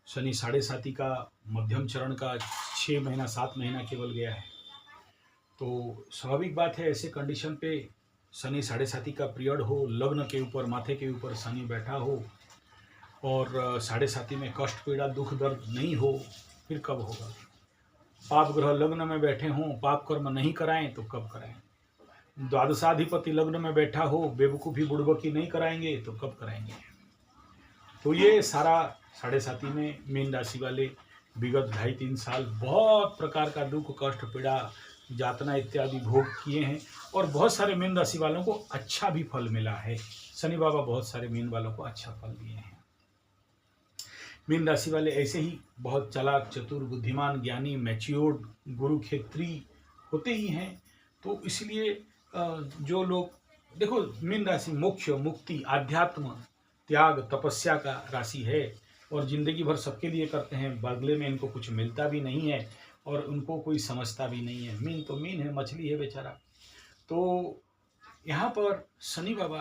शनि साढ़े साती का मध्यम चरण का 6 महीना 7 महीना केवल गया है। तो स्वाभाविक बात है, ऐसे कंडीशन पे शनि साढ़े साती का पीरियड हो, लग्न के ऊपर माथे के ऊपर शनि बैठा हो और साढ़े साती में कष्ट पीड़ा दुख दर्द नहीं हो, फिर कब होगा। पाप ग्रह लग्न में बैठे हों, पाप कर्म नहीं कराएं तो कब कराएं। द्वादशाधिपति लग्न में बैठा हो, बेवकूफ़ी बुड़बकी नहीं कराएंगे तो कब कराएंगे। तो ये सारा साढ़े साती में मीन राशि वाले विगत 2.5-3 साल बहुत प्रकार का दुख कष्ट पीड़ा यातना इत्यादि भोग किए हैं और बहुत सारे मीन राशि वालों को अच्छा भी फल मिला है। शनि बाबा बहुत सारे मीन वालों को अच्छा फल दिए हैं। मीन राशि वाले ऐसे ही बहुत चालाक चतुर बुद्धिमान ज्ञानी मैच्योर्ड गुरु क्षेत्री होते ही हैं। तो इसलिए जो लोग देखो, मीन राशि मोक्ष मुक्ति आध्यात्म त्याग तपस्या का राशि है और ज़िंदगी भर सबके लिए करते हैं, बदले में इनको कुछ मिलता भी नहीं है और उनको कोई समझता भी नहीं है। मीन तो मीन है, मछली है बेचारा। तो यहाँ पर शनि बाबा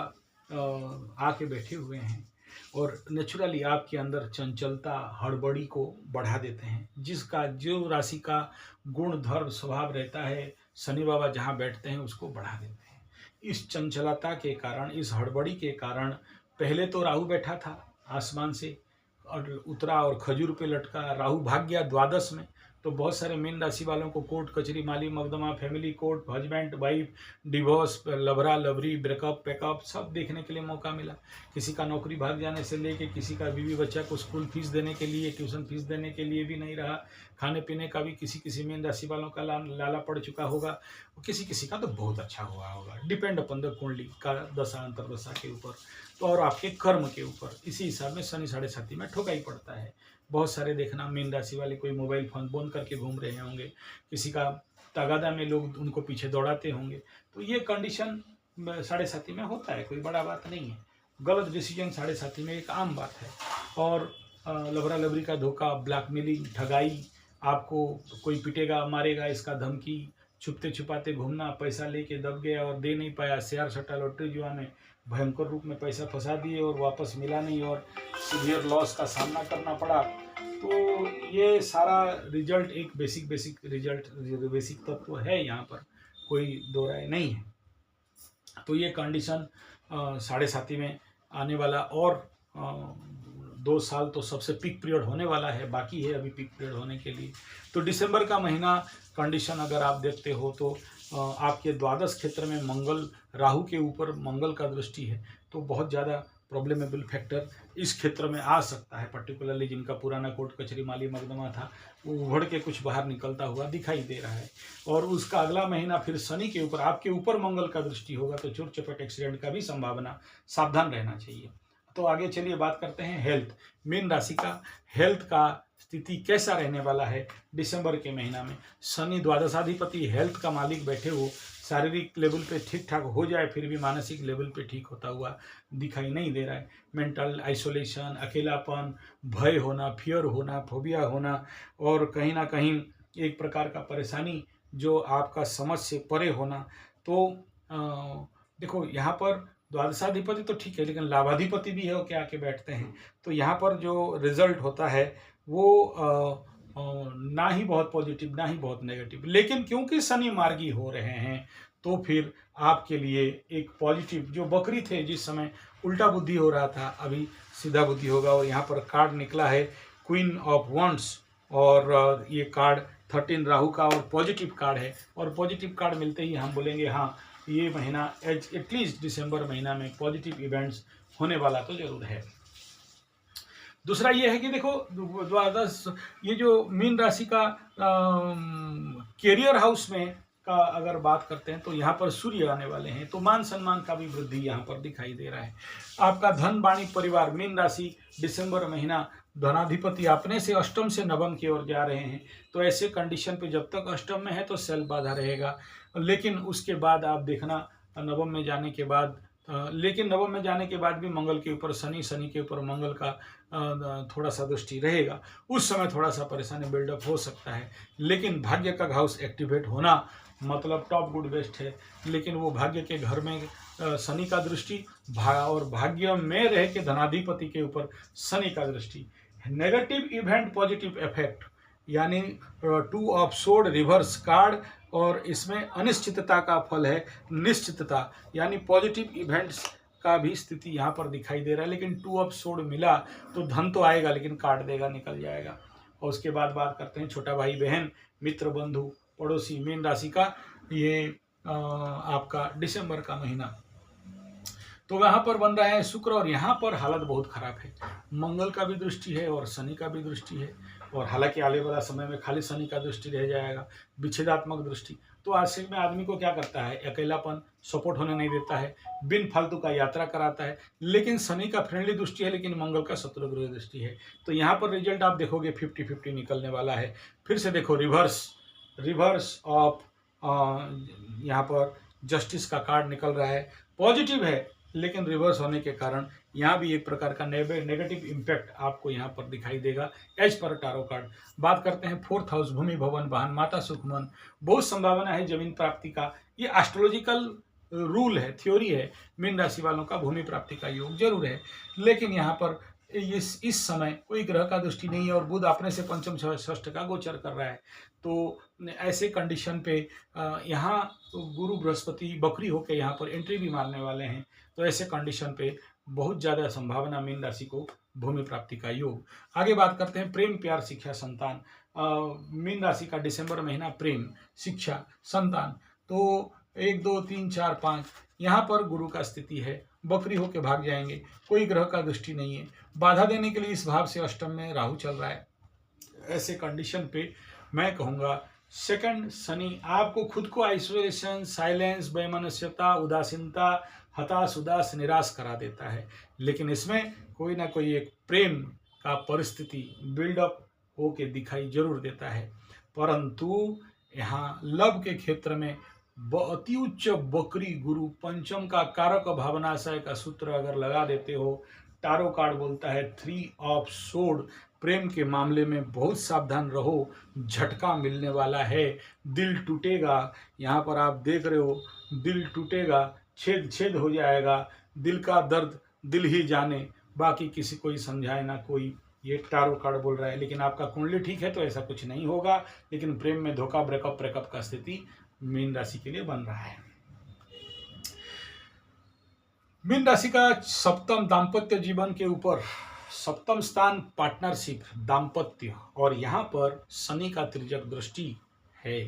आके बैठे हुए हैं और नेचुरली आपके अंदर चंचलता हड़बड़ी को बढ़ा देते हैं। जिसका जो राशि का गुण धर्म स्वभाव रहता है, शनि बाबा जहाँ बैठते हैं उसको बढ़ा देते हैं। इस चंचलता के कारण, इस हड़बड़ी के कारण, पहले तो राहु बैठा था आसमान से और उतरा और खजूर पे लटका, राहु भाग गया द्वादश में। तो बहुत सारे मीन राशि वालों को कोर्ट कचहरी माली मुकदमा family court husband wife divorce लबरा लबरी ब्रेकअप पैकअप सब देखने के लिए मौका मिला। किसी का नौकरी भाग जाने से लेके किसी का बीवी बच्चा को स्कूल फीस देने के लिए ट्यूशन फीस देने के लिए भी नहीं रहा। खाने पीने का भी किसी मीन राशि वालों का लाला पड़ चुका होगा, किसी का तो बहुत अच्छा हुआ होगा। डिपेंड अपन द कुंडली का दशा अंतरदशा के ऊपर तो और आपके कर्म के ऊपर। इसी हिसाब में शनि साढ़े साती में ठोका ही पड़ता है। बहुत सारे देखना मीन राशि वाले कोई मोबाइल फोन बंद करके घूम रहे होंगे, किसी का तगादा में लोग उनको पीछे दौड़ाते होंगे। तो ये कंडीशन साढ़े साती में होता है, कोई बड़ा बात नहीं है। गलत डिसीजन साढ़े साती में एक आम बात है। और लबरा लबरी का धोखा, ब्लैकमेलिंग, ठगाई, आपको कोई पिटेगा मारेगा इसका धमकी, छुपते छुपाते घूमना, पैसा लेके दब गया और दे नहीं पाया, शेयर सट्टा लॉटरी जुआ में भयंकर रूप में पैसा फंसा दिए और वापस मिला नहीं और सीवियर लॉस का सामना करना पड़ा। तो ये सारा रिजल्ट एक बेसिक रिजल्ट बेसिक तत्व है, यहाँ पर कोई दो राय नहीं है। तो ये कंडीशन साढ़े साती में आने वाला और 2 साल तो सबसे पीक पीरियड होने वाला है, बाकी है अभी पीक पीरियड होने के लिए। तो दिसंबर का महीना कंडीशन अगर आप देखते हो तो आपके द्वादश क्षेत्र में मंगल, राहु के ऊपर मंगल का दृष्टि है, तो बहुत ज़्यादा प्रॉब्लमेबल फैक्टर इस क्षेत्र में आ सकता है। पर्टिकुलरली जिनका पुराना कोर्ट कचहरी माली मुकदमा था वो उभड़ के कुछ बाहर निकलता हुआ दिखाई दे रहा है। और उसका अगला महीना फिर शनि के ऊपर, आपके ऊपर मंगल का दृष्टि होगा, तो चोट चपेट एक्सीडेंट का भी संभावना, सावधान रहना चाहिए। तो आगे चलिए बात करते हैं हेल्थ। मीन राशि का हेल्थ का स्थिति कैसा रहने वाला है दिसंबर के महीना में। शनि द्वादशाधिपति हेल्थ का मालिक बैठे हो, शारीरिक लेवल पे ठीक ठाक हो जाए फिर भी मानसिक लेवल पे ठीक होता हुआ दिखाई नहीं दे रहा है। मेंटल आइसोलेशन, अकेलापन, भय होना, फियर होना, फोबिया होना और कहीं ना कहीं एक प्रकार का परेशानी जो आपका समझ से परे होना। तो देखो यहाँ पर द्वादशाधिपति तो ठीक है, लेकिन लाभाधिपति भी है वो क्या आके बैठते हैं। तो यहाँ पर जो रिजल्ट होता है वो ना ही बहुत पॉजिटिव ना ही बहुत नेगेटिव, लेकिन क्योंकि शनि मार्गी हो रहे हैं तो फिर आपके लिए एक पॉजिटिव, जो बकरी थे जिस समय उल्टा बुद्धि हो रहा था अभी सीधा बुद्धि होगा। और यहाँ पर कार्ड निकला है क्वीन ऑफ वंड्स और ये कार्ड 13 राहु का और पॉजिटिव कार्ड है। और पॉजिटिव कार्ड मिलते ही हम बोलेंगे हाँ ये महीना एटलीस्ट दिसंबर महीना में पॉजिटिव इवेंट्स होने वाला तो जरूर है। दूसरा ये है कि देखो द्वादश, ये जो मीन राशि का कैरियर हाउस में का अगर बात करते हैं तो यहाँ पर सूर्य आने वाले हैं, तो मान सम्मान का भी वृद्धि यहाँ पर दिखाई दे रहा है। आपका धन वाणी परिवार, मीन राशि दिसंबर महीना धनाधिपति अपने से अष्टम से नवम की ओर जा रहे हैं। तो ऐसे कंडीशन पे जब तक अष्टम में है तो सेल बाधा रहेगा, लेकिन उसके बाद आप देखना नवम में जाने के बाद लेकिन नवम में जाने के बाद भी मंगल के ऊपर शनि, शनि के ऊपर मंगल का थोड़ा सा दृष्टि रहेगा। उस समय थोड़ा सा परेशानी बिल्डअप हो सकता है, लेकिन भाग्य का हाउस एक्टिवेट होना मतलब टॉप गुड बेस्ट है। लेकिन वो भाग्य के घर में शनि का दृष्टि और भाग्य में रह के धनाधिपति के ऊपर शनि का दृष्टि, नेगेटिव इवेंट पॉजिटिव इफेक्ट, यानी 2 ऑफ सोर्ड रिवर्स कार्ड, और इसमें अनिश्चितता का फल है निश्चितता, यानी पॉजिटिव इवेंट्स का भी स्थिति यहाँ पर दिखाई दे रहा है। लेकिन 2 ऑफ सोर्ड मिला तो धन तो आएगा लेकिन काट देगा, निकल जाएगा। और उसके बाद बात करते हैं छोटा भाई बहन, मित्र, बंधु, पड़ोसी, मीन राशि का ये आपका दिसंबर का महीना। तो यहाँ पर बन रहा है शुक्र, और यहाँ पर हालत बहुत खराब है। मंगल का भी दृष्टि है और शनि का भी दृष्टि है, और हालांकि आने वाला समय में खाली शनि का दृष्टि रह जाएगा, विच्छेदात्मक दृष्टि। तो आश्रम में आदमी को क्या करता है, अकेलापन, सपोर्ट होने नहीं देता है, बिन फालतू का यात्रा कराता है। लेकिन शनि का फ्रेंडली दृष्टि है, लेकिन मंगल का शत्रु गृह दृष्टि है। तो यहाँ पर रिजल्ट आप देखोगे 50-50 निकलने वाला है। फिर से देखो रिवर्स ऑफ यहाँ पर जस्टिस का कार्ड निकल रहा है, पॉजिटिव है लेकिन रिवर्स होने के कारण यहाँ भी एक प्रकार का नेगेटिव इम्पैक्ट आपको यहाँ पर दिखाई देगा एज पर टारो कार्ड। बात करते हैं 4th हाउस, भूमि, भवन, वाहन, माता, सुख, मन। बहुत संभावना है जमीन प्राप्ति का। ये एस्ट्रोलॉजिकल रूल है, थ्योरी है। मीन राशि वालों का भूमि प्राप्ति का योग जरूर है, लेकिन यहाँ पर इस समय कोई ग्रह का दृष्टि नहीं है, और बुध अपने से पंचम षष्ठ का गोचर कर रहा है। तो ऐसे कंडीशन पे यहाँ गुरु बृहस्पति बकरी होकर यहाँ पर एंट्री भी मारने वाले हैं। तो ऐसे कंडीशन पे बहुत ज़्यादा संभावना मीन राशि को भूमि प्राप्ति का योग। आगे बात करते हैं प्रेम, प्यार, शिक्षा, संतान। मीन राशि का दिसंबर महीना, प्रेम, शिक्षा, संतान। तो 1 2 3 4 5 यहाँ पर गुरु का स्थिति है, बकरी होके भाग जाएंगे, कोई ग्रह का दृष्टि नहीं है। बाधा देने के लिए इस भाव से अष्टम में राहु चल रहा है। ऐसे कंडीशन पे मैं कहूँगा सेकंड शनि आपको खुद को आइसोलेशन, साइलेंस, वैमनस्यता, उदासीनता, हताश, उदास, निराश करा देता है। लेकिन इसमें कोई ना कोई एक प्रेम का परिस्थिति बिल्डअप होके दिखाई जरूर देता है। परंतु यहाँ लव के क्षेत्र में अति उच्च बकरी गुरु पंचम का कारक भावनाशय का सूत्र अगर लगा देते हो, टारो कार्ड बोलता है 3 ऑफ सोर्ड, प्रेम के मामले में बहुत सावधान रहो, झटका मिलने वाला है, दिल टूटेगा। यहाँ पर आप देख रहे हो दिल टूटेगा, छेद हो जाएगा, दिल का दर्द दिल ही जाने, बाकी किसी को ही समझाए ना कोई, ये टारो कार्ड बोल रहा है। लेकिन आपका कुंडली ठीक है तो ऐसा कुछ नहीं होगा, लेकिन प्रेम में धोखा, ब्रेकअप का स्थिति मीन राशि के लिए बन रहा है। मीन राशि का सप्तम दाम्पत्य जीवन के ऊपर, सप्तम स्थान पार्टनरशिप, दाम्पत्य, और यहाँ पर शनि का तिर्यक दृष्टि है,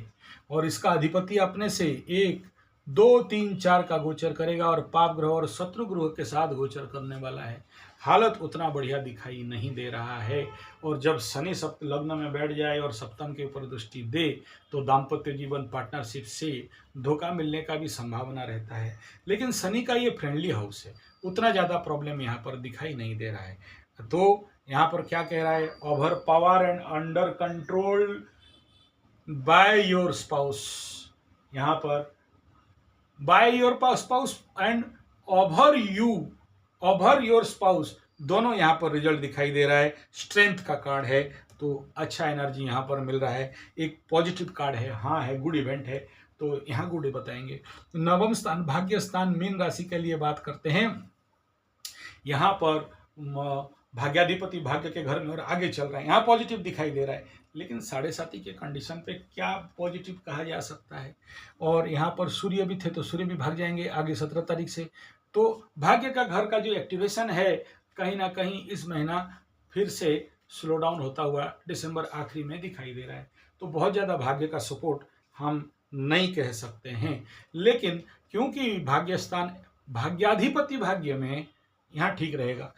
और इसका अधिपति अपने से 1 2 3 4 का गोचर करेगा, और पाप ग्रह और शत्रु ग्रह के साथ गोचर करने वाला है। हालत उतना बढ़िया दिखाई नहीं दे रहा है, और जब शनि सप्त लग्न में बैठ जाए और सप्तम के ऊपर दृष्टि दे तो दाम्पत्य जीवन, पार्टनरशिप से धोखा मिलने का भी संभावना रहता है। लेकिन शनि का ये फ्रेंडली हाउस है, उतना ज़्यादा प्रॉब्लम यहाँ पर दिखाई नहीं दे रहा है। तो यहाँ पर क्या कह रहा है, over power and under control by your spouse. यहाँ पर by your spouse and over your spouse, दोनों यहाँ पर रिजल्ट दिखाई दे रहा है। स्ट्रेंथ का कार्ड है, तो अच्छा एनर्जी यहाँ पर मिल रहा है। एक पॉजिटिव कार्ड है, हाँ है, गुड इवेंट है, तो यहाँ गुड बताएंगे। नवम स्थान भाग्य स्थान मीन राशि के लिए बात करते हैं। यहाँ पर भाग्याधिपति भाग्य के घर में और आगे चल रहा है, यहाँ पॉजिटिव दिखाई दे रहा है। लेकिन 7.5 के कंडीशन पे क्या पॉजिटिव कहा जा सकता है। और यहाँ पर सूर्य भी थे तो सूर्य भी भाग जाएंगे आगे 17 तारीख से। तो भाग्य का घर का जो एक्टिवेशन है कहीं ना कहीं इस महीना फिर से स्लो डाउन होता हुआ दिसंबर आखिरी में दिखाई दे रहा है। तो बहुत ज़्यादा भाग्य का सपोर्ट हम नहीं कह सकते हैं, लेकिन क्योंकि भाग्य स्थान भाग्याधिपति भाग्य में यहाँ ठीक रहेगा।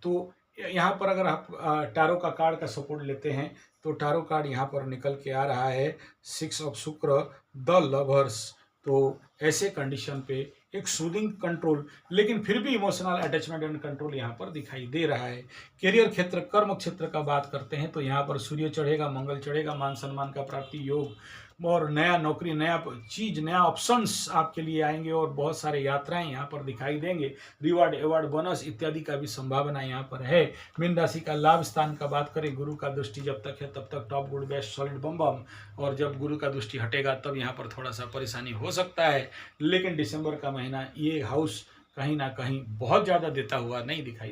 तो यहाँ पर अगर आप टारो का कार्ड का सपोर्ट लेते हैं तो टारो कार्ड यहाँ पर निकल के आ रहा है 6 ऑफ शुक्र, द लवर्स। तो ऐसे कंडीशन पे एक सूदिंग कंट्रोल, लेकिन फिर भी इमोशनल अटैचमेंट एंड कंट्रोल यहाँ पर दिखाई दे रहा है। करियर क्षेत्र, कर्म क्षेत्र का बात करते हैं तो यहाँ पर सूर्य चढ़ेगा, मंगल चढ़ेगा, मान सम्मान का प्राप्ति योग, और नया नौकरी, नया चीज, नया ऑप्शंस आपके लिए आएंगे, और बहुत सारे यात्राएं यहाँ पर दिखाई देंगे। रिवार्ड, अवार्ड, बोनस इत्यादि का भी संभावना यहाँ पर है। मीन राशि का लाभ स्थान का बात करें, गुरु का दृष्टि जब तक है तब तक टॉप, गुड, बेस्ट, सॉलिड, बम बम, और जब गुरु का दृष्टि हटेगा तब यहाँ पर थोड़ा सा परेशानी हो सकता है। लेकिन दिसंबर का महीना ये हाउस कहीं ना कहीं बहुत ज़्यादा देता हुआ नहीं दिखाई